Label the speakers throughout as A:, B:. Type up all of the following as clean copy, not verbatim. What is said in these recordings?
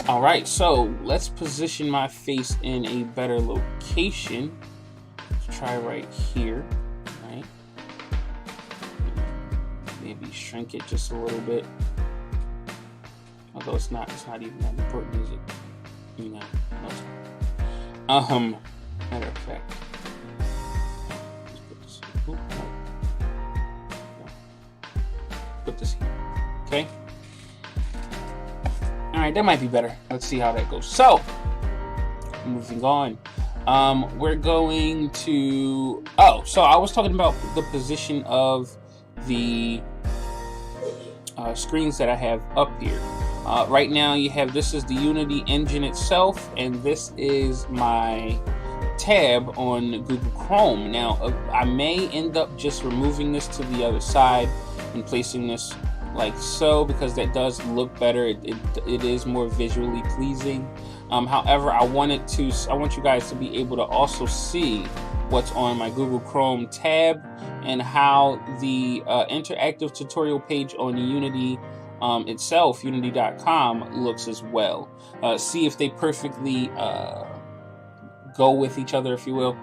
A: All right, so let's position my face in a better location. Let's try right here, right? Maybe shrink it just a little bit. Although it's not even that important, is it? You know, no, it's not. Matter of fact, let's put this here. Ooh, no. Put this here, okay? All right, that might be better. Let's see how that goes. So, moving on. We're going to... Oh, so I was talking about the position of the screens that I have up here. Right now, you have... This is the Unity engine itself, and this is my tab on Google Chrome. Now, I may end up just removing this to the other side and placing this like so, because that does look better. It is more visually pleasing. However, I want you guys to be able to also see what's on my Google Chrome tab and how the interactive tutorial page on Unity itself, unity.com, looks as well. See if they perfectly go with each other, if you will.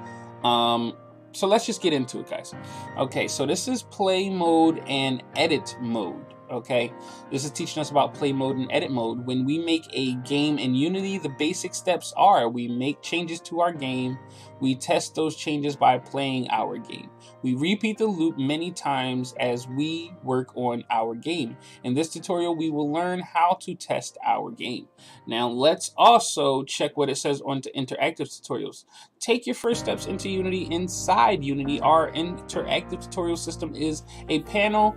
A: So let's just get into it, guys. Okay, so this is play mode and edit mode. Okay, this is teaching us about play mode and edit mode. When we make a game in Unity, the basic steps are: we make changes to our game, we test those changes by playing our game, we repeat the loop many times as we work on our game. In this tutorial, we will learn how to test our game. Now, let's also check what it says on interactive tutorials. Take your first steps into Unity. Inside Unity, our interactive tutorial system is a panel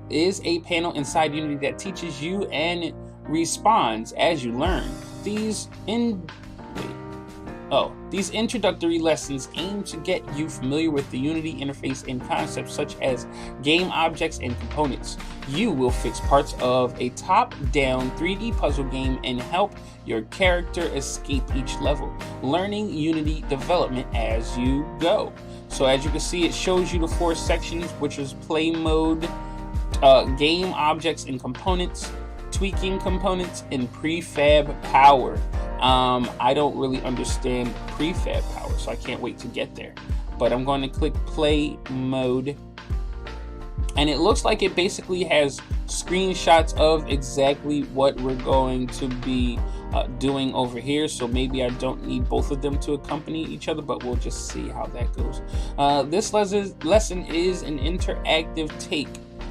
A: inside Unity that teaches you and responds as you learn. These introductory lessons aim to get you familiar with the Unity interface and concepts such as game objects and components. You will fix parts of a top-down 3D puzzle game and help your character escape each level, learning Unity development as you go. So as you can see, it shows you the 4 sections, which is play mode, game objects and components, tweaking components, and prefab power. I don't really understand prefab power, so I can't wait to get there. But I'm going to click play mode, and it looks like it basically has screenshots of exactly what we're going to be doing over here. So maybe I don't need both of them to accompany each other, but we'll just see how that goes. This lesson is an interactive take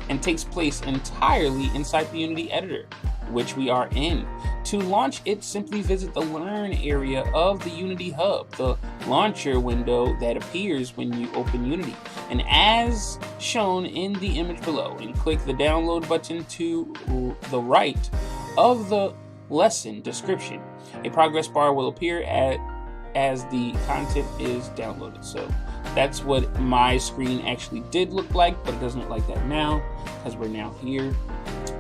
A: and takes place entirely inside the Unity editor, which we are in. To launch it, simply visit the Learn area of the Unity Hub, the launcher window that appears when you open Unity, and as shown in the image below, and click the download button to the right of the lesson description. A progress bar will appear as the content is downloaded. So that's what my screen actually did look like, but it doesn't look like that now because we're now here.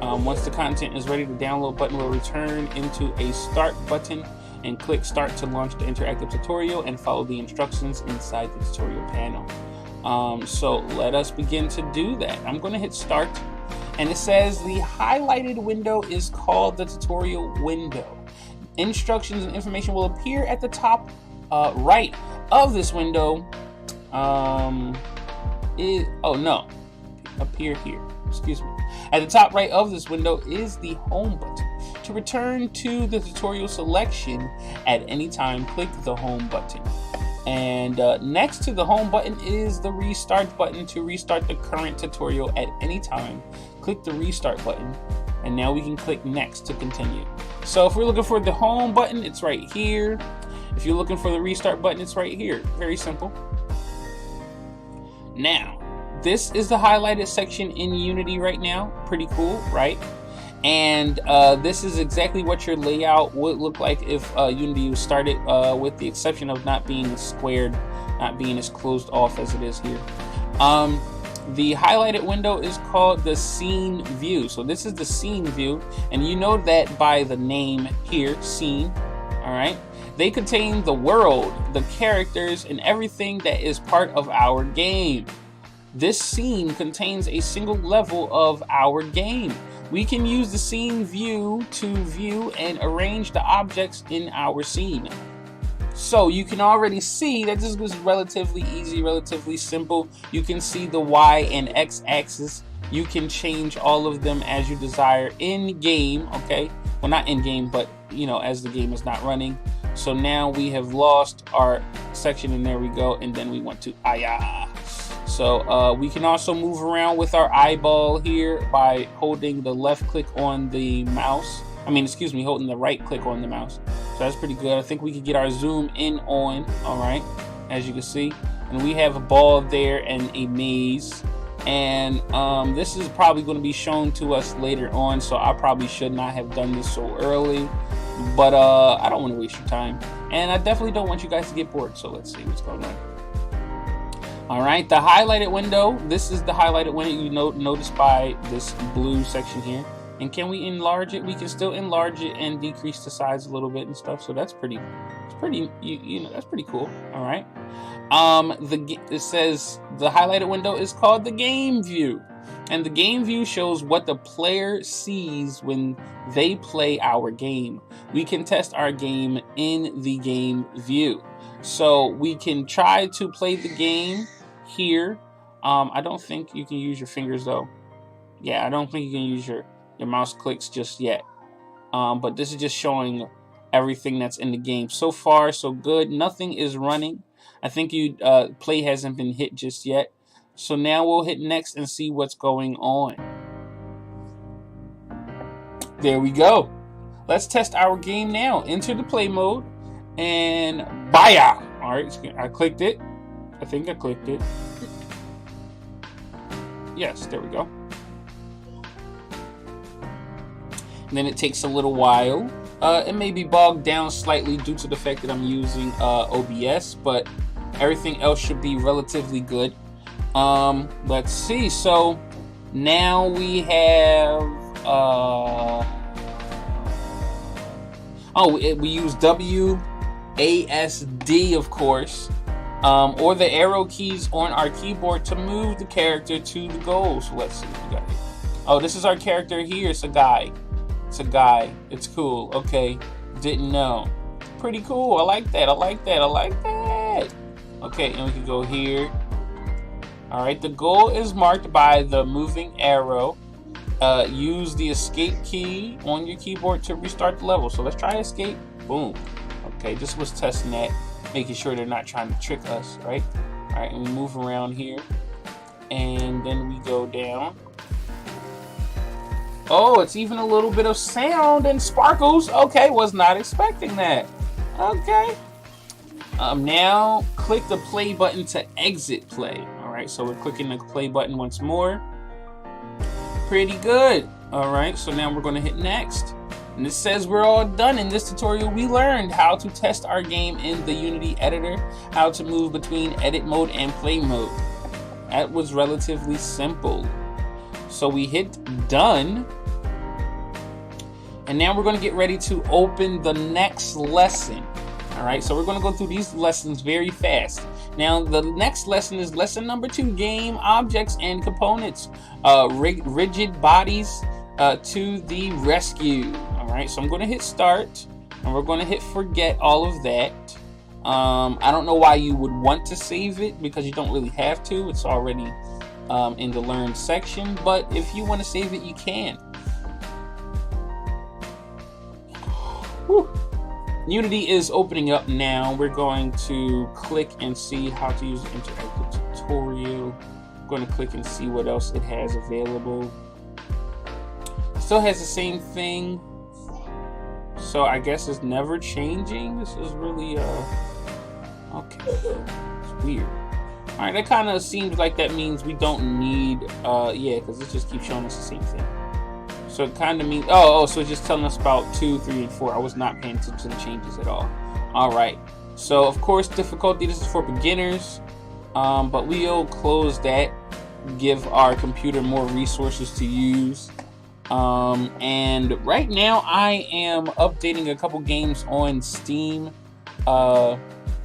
A: Once the content is ready, the download button will return into a start button, and click start to launch the interactive tutorial and follow the instructions inside the tutorial panel. So let us begin to do that. I'm going to hit start, and it says the highlighted window is called the tutorial window. Instructions and information will appear at the top right of this window. Appear here. Excuse me. At the top right of this window is the home button. To return to the tutorial selection at any time, click the home button. And next to the home button is the restart button. To restart the current tutorial at any time, click the restart button. And now we can click next to continue. So if we're looking for the home button, it's right here. If you're looking for the restart button, it's right here. Very simple. Now, this is the highlighted section in Unity right now. Pretty cool, right? And this is exactly what your layout would look like if Unity was started, with the exception of not being squared, not being as closed off as it is here. The highlighted window is called the scene view. So this is the scene view, and you know that by the name here, scene. All right. They contain the world, the characters, and everything that is part of our game. This scene contains a single level of our game. we can use the scene view to view and arrange the objects in our scene. So you can already see that this was relatively easy, relatively simple. You can see the Y and X axis. You can change all of them as you desire in game, okay? Well, not in game, but you know, as the game is not running. So now we have lost our section, and there we go. And then we went to Aya. So we can also move around with our eyeball here by holding the left click on the mouse. Holding the right click on the mouse. So that's pretty good. I think we could get our zoom in on, all right, as you can see. And we have a ball there and a maze. And this is probably going to be shown to us later on, so I probably should not have done this so early. But I don't want to waste your time. And I definitely don't want you guys to get bored, so let's see what's going on. All right, the highlighted window. This is the highlighted window you notice by this blue section here. And can we enlarge it? We can still enlarge it and decrease the size a little bit and stuff. So that's pretty, that's pretty cool. All right. It says the highlighted window is called the game view, and the game view shows what the player sees when they play our game. We can test our game in the game view, so we can try to play the game here. I don't think you can use your fingers though. Yeah, I don't think you can use your mouse clicks just yet. But this is just showing everything that's in the game. So far, so good. Nothing is running. I think play hasn't been hit just yet. So now we'll hit next and see what's going on. There we go. Let's test our game now. Enter the play mode and baya. All right, I clicked it. I think I clicked it. Yes, there we go. And then it takes a little while. It may be bogged down slightly due to the fact that I'm using OBS, but everything else should be relatively good. Let's see. So now we have we use WASD, of course, or the arrow keys on our keyboard to move the character to the goal. So let's see what we got here. Oh, this is our character here. It's a guy. It's a guy. It's cool. Okay. Didn't know. Pretty cool. I like that. I like that. I like that. Okay, and we can go here. Alright, the goal is marked by the moving arrow. Use the escape key on your keyboard to restart the level. So let's try escape. Boom. Okay, this was testing that, making sure they're not trying to trick us, right? Alright, and we move around here. And then we go down. Oh, it's even a little bit of sound and sparkles. Okay, was not expecting that. Okay. Now click the play button to exit play. All right, so we're clicking the play button once more. Pretty good. All right, so now we're going to hit next. And it says we're all done. In this tutorial, we learned how to test our game in the Unity editor, how to move between edit mode and play mode. That was relatively simple. So we hit done. And now we're going to get ready to open the next lesson. All right, so we're going to go through these lessons very fast. Now, the next lesson is lesson number 2, game objects and components. Rigid bodies to the rescue. All right, so I'm going to hit start, and we're going to hit forget all of that. I don't know why you would want to save it, because you don't really have to. It's already in the learn section, but if you want to save it, you can. Whew. Unity is opening up now. We're going to click and see how to use the interactive tutorial. I'm going to click and see what else it has available. Still has the same thing. So I guess it's never changing. This is really, okay. It's weird. Alright, that kind of seems like that means we don't need, yeah, because it just keeps showing us the same thing. So it kind of means, so it's just telling us about 2, 3, and 4. I was not paying attention to the changes at all. Alright, so of course difficulty, this is for beginners, but we'll close that, give our computer more resources to use. And right now I am updating a couple games on Steam, on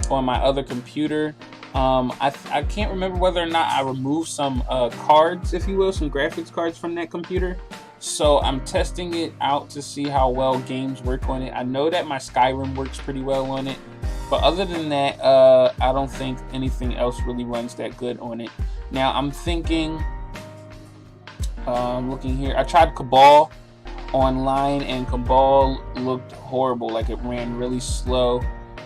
A: my other computer. I can't remember whether or not I removed some cards, if you will, some graphics cards from that computer. So I'm testing it out to see how well games work on it. I know that my Skyrim works pretty well on it, but other than that, I don't think anything else really runs that good on it. Now I'm thinking, looking here, I tried Cabal online and Cabal looked horrible, like it ran really slow.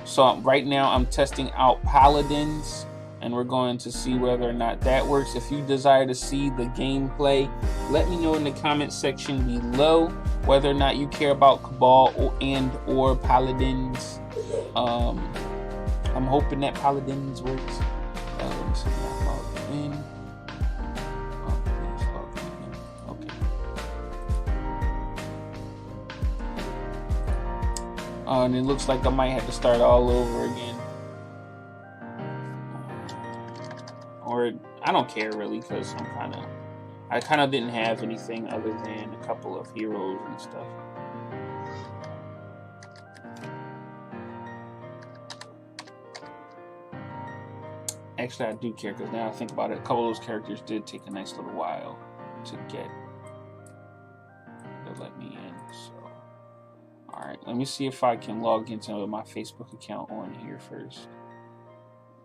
A: So right now I'm testing out Paladins, and we're going to see whether or not that works. If you desire to see the gameplay, let me know in the comment section below whether or not you care about Cabal or Paladins. I'm hoping that Paladins works. Let me see if I log in. Oh, please log in. Okay. And it looks like I might have to start all over again. Or I don't care really, because I kind of didn't have anything other than a couple of heroes and stuff. Actually, I do care, because now I think about it, a couple of those characters did take a nice little while to get to let me in. So, all right, let me see if I can log into my Facebook account on here first.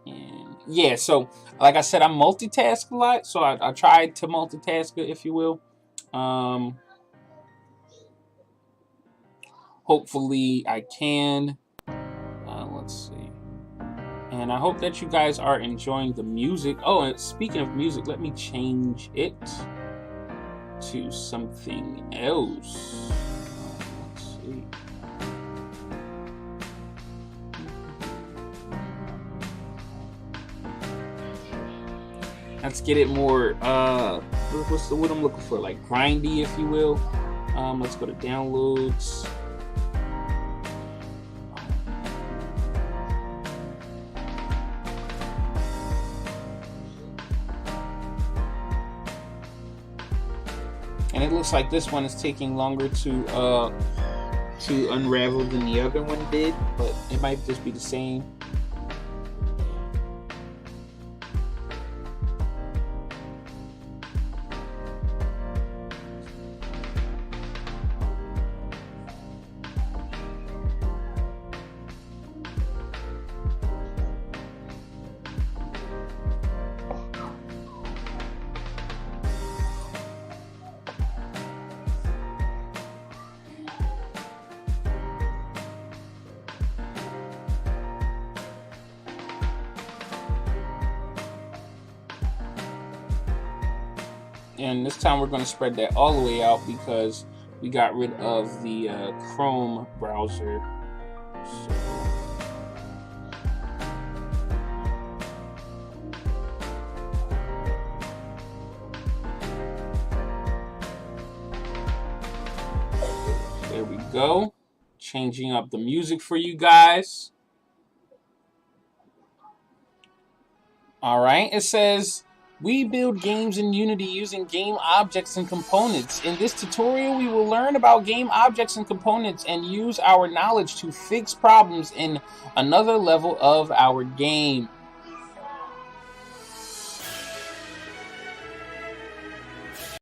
A: And yeah, so like I said, I multitask a lot, so I tried to multitask it, if you will. Hopefully I can. Let's see. And I hope that you guys are enjoying the music. Oh, and speaking of music, let me change it to something else. Let's see. Let's get it more, what's what I'm looking for, like grindy, if you will. Let's go to downloads. And it looks like this one is taking longer to unravel than the other one did, but it might just be the same. And this time we're going to spread that all the way out because we got rid of the Chrome browser. So there we go. Changing up the music for you guys. All right, it says, we build games in Unity using game objects and components. In this tutorial, we will learn about game objects and components and use our knowledge to fix problems in another level of our game.